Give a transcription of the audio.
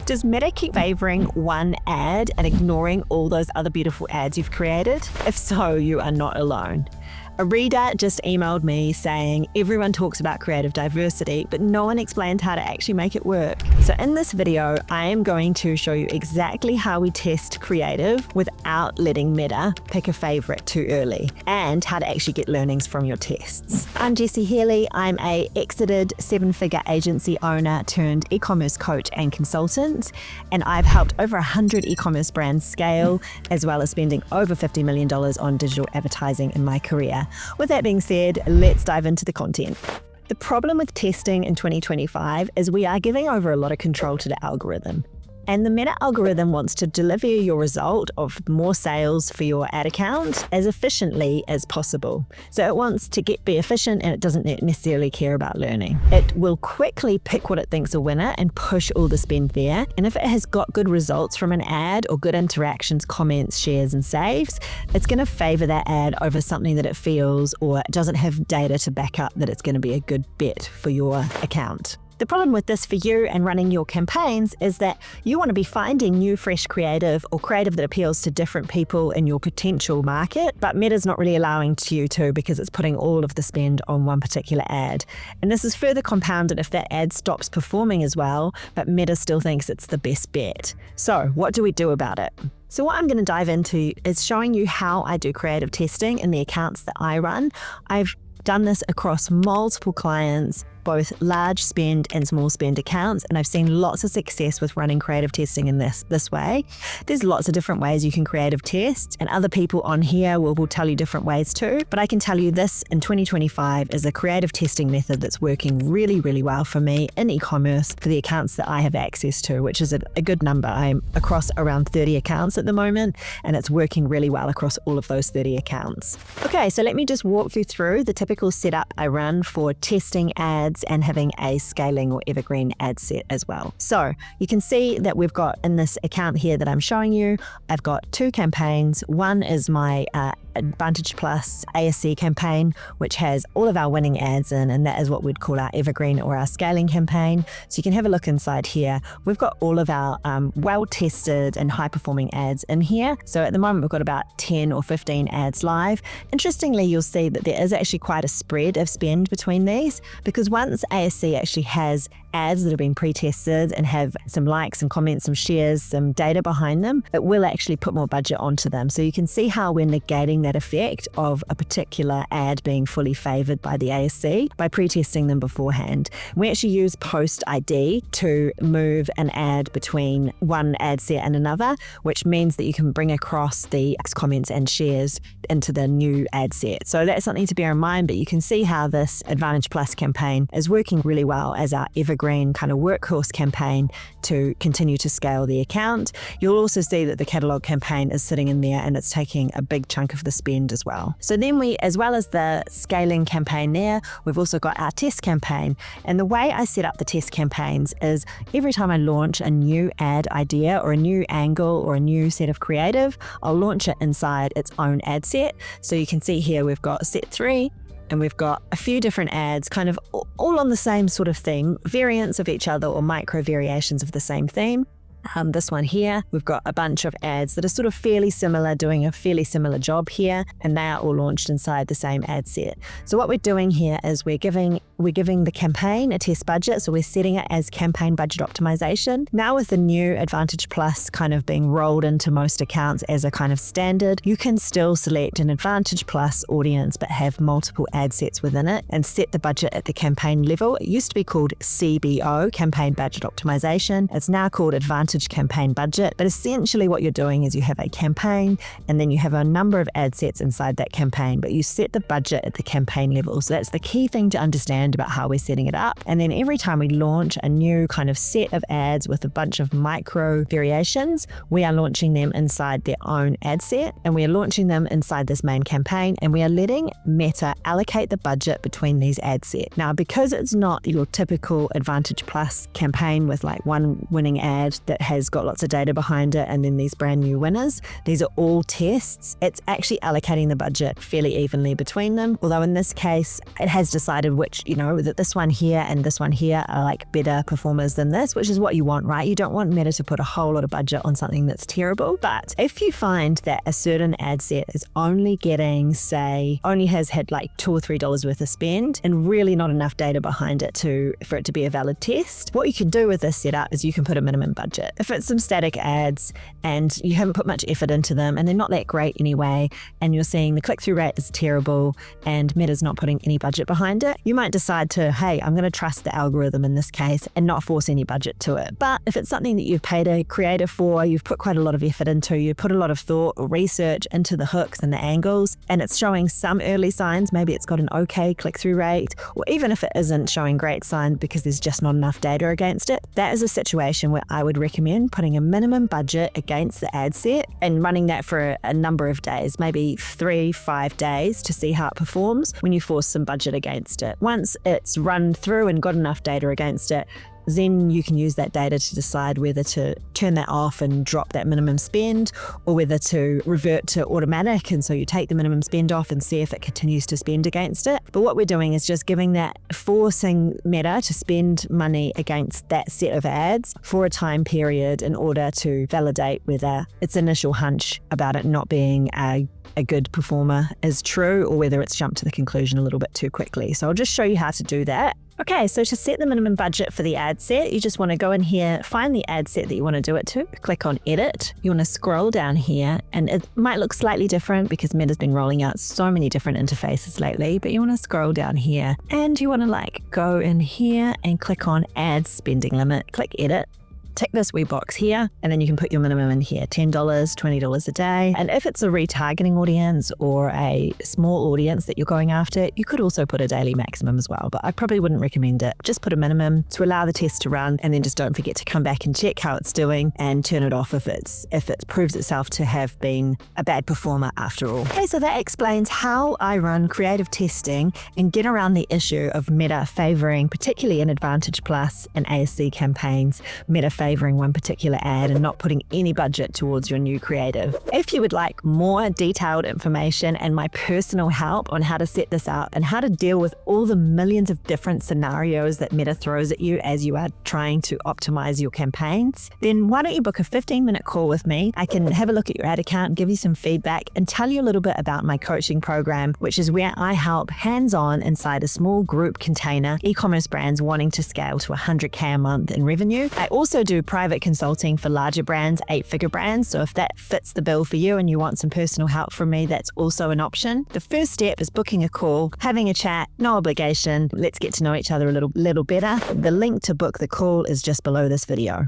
Does Meta keep favoring one ad and ignoring all those other beautiful ads you've created? If so, you are not alone. A reader just emailed me saying everyone talks about creative diversity, but no one explains how to actually make it work. So in this video, I am going to show you exactly how we test creative without letting Meta pick a favorite too early, and how to actually get learnings from your tests. I'm Jessie Healy. I'm a exited 7-figure agency owner turned e-commerce coach and consultant, and I've helped over 100 e-commerce brands scale, as well as spending over $50 million on digital advertising in my career. With that being said, let's dive into the content. The problem with testing in 2025 is we are giving over a lot of control to the algorithm. And the Meta algorithm wants to deliver your result of more sales for your ad account as efficiently as possible. So it wants to be efficient, and it doesn't necessarily care about learning. It will quickly pick what it thinks a winner and push all the spend there. And if it has got good results from an ad or good interactions, comments, shares, and saves, it's going to favor that ad over something that it feels or doesn't have data to back up that it's going to be a good bet for your account. The problem with this for you and running your campaigns is that you want to be finding new, fresh creative or creative that appeals to different people in your potential market, but Meta's not really allowing you to because it's putting all of the spend on one particular ad. And this is further compounded if that ad stops performing as well, but Meta still thinks it's the best bet. So what do we do about it? So what I'm going to dive into is showing you how I do creative testing in the accounts that I run. I've done this across multiple clients, both large spend and small spend accounts, and I've seen lots of success with running creative testing in this way. There's lots of different ways you can creative test, and other people on here will tell you different ways too, but I can tell you this in 2025 is a creative testing method that's working really, really well for me in e-commerce for the accounts that I have access to, which is a good number. I'm across around 30 accounts at the moment, and it's working really well across all of those 30 accounts. Okay, so let me just walk you through the typical setup I run for testing ads and having a scaling or evergreen ad set as well. So you can see that we've got in this account here that I'm showing you, I've got 2 campaigns. One is my Advantage Plus ASC campaign, which has all of our winning ads in, and that is what we'd call our evergreen or our scaling campaign. So you can have a look inside here. We've got all of our well-tested and high-performing ads in here. So at the moment, we've got about 10 or 15 ads live. Interestingly, you'll see that there is actually quite a spread of spend between these, because once ASC actually has ads that have been pre-tested and have some likes, some comments, some shares, some data behind them, it will actually put more budget onto them. So you can see how we're negating that effect of a particular ad being fully favored by the ASC by pre-testing them beforehand. We actually use post ID to move an ad between one ad set and another, which means that you can bring across the comments and shares into the new ad set. So that's something to bear in mind, but you can see how this Advantage Plus campaign is working really well as our evergreen kind of workhorse campaign to continue to scale the account. You'll also see that the catalog campaign is sitting in there and it's taking a big chunk of the spend as well. So then we, as well as the scaling campaign there, we've also got our test campaign. And the way I set up the test campaigns is every time I launch a new ad idea or a new angle or a new set of creative, I'll launch it inside its own ad set. So you can see here we've got set 3, and we've got a few different ads kind of all on the same sort of theme, variants of each other or micro variations of the same theme. This one here, we've got a bunch of ads that are sort of fairly similar, doing a fairly similar job here, and they are all launched inside the same ad set. So what we're doing here is we're giving the campaign a test budget, so we're setting it as campaign budget optimization. Now with the new Advantage Plus kind of being rolled into most accounts as a kind of standard, you can still select an Advantage Plus audience but have multiple ad sets within it and set the budget at the campaign level. It used to be called CBO, Campaign Budget Optimization. It's now called Advantage Campaign Budget, but essentially what you're doing is you have a campaign and then you have a number of ad sets inside that campaign, but you set the budget at the campaign level. So that's the key thing to understand about how we're setting it up. And then every time we launch a new kind of set of ads with a bunch of micro variations, we are launching them inside their own ad set, and we are launching them inside this main campaign, and we are letting Meta allocate the budget between these ad sets. Now, because it's not your typical Advantage Plus campaign with like one winning ad that has got lots of data behind it and then these brand new winners, these are all tests. It's actually allocating the budget fairly evenly between them, although in this case it has decided which know, that this one here and this one here are like better performers than this, which is what you want, right? You don't want Meta to put a whole lot of budget on something that's terrible. But if you find that a certain ad set is only getting, say, only has had like $2 or $3 worth of spend and really not enough data behind it for it to be a valid test, what you can do with this setup is you can put a minimum budget. If it's some static ads and you haven't put much effort into them and they're not that great anyway, and you're seeing the click-through rate is terrible and Meta's not putting any budget behind it, you might decide to, hey, I'm going to trust the algorithm in this case and not force any budget to it. But if it's something that you've paid a creator for, you've put quite a lot of effort into, you put a lot of thought or research into the hooks and the angles, and it's showing some early signs, maybe it's got an okay click-through rate, or even if it isn't showing great signs because there's just not enough data against it, that is a situation where I would recommend putting a minimum budget against the ad set and running that for a number of days, maybe 3-5 days, to see how it performs when you force some budget against it. Once it's run through and got enough data against it, then you can use that data to decide whether to turn that off and drop that minimum spend, or whether to revert to automatic, and so you take the minimum spend off and see if it continues to spend against it. But what we're doing is just forcing Meta to spend money against that set of ads for a time period in order to validate whether its initial hunch about it not being a good performer is true, or whether it's jumped to the conclusion a little bit too quickly. So I'll just show you how to do that. Okay, so to set the minimum budget for the ad set, you just want to go in here, find the ad set that you want to do it to, click on edit. You want to scroll down here, and it might look slightly different because Meta's been rolling out so many different interfaces lately, but you want to scroll down here and you want to go in here and click on ad spending limit, click edit. Tick this wee box here, and then you can put your minimum in here, $10, $20 a day. And if it's a retargeting audience or a small audience that you're going after, you could also put a daily maximum as well, but I probably wouldn't recommend it. Just put a minimum to allow the test to run, and then just don't forget to come back and check how it's doing and turn it off if it proves itself to have been a bad performer after all. Okay, so that explains how I run creative testing and get around the issue of Meta favoring, particularly in Advantage Plus and ASC campaigns, Meta favoring one particular ad and not putting any budget towards your new creative. If you would like more detailed information and my personal help on how to set this up and how to deal with all the millions of different scenarios that Meta throws at you as you are trying to optimize your campaigns, then why don't you book a 15-minute call with me? I can have a look at your ad account, give you some feedback, and tell you a little bit about my coaching program, which is where I help hands-on inside a small group container e-commerce brands wanting to scale to 100K a month in revenue. I also do private consulting for larger brands, 8-figure brands. So if that fits the bill for you and you want some personal help from me, that's also an option. The first step is booking a call, having a chat, no obligation. Let's get to know each other a little better. The link to book the call is just below this video.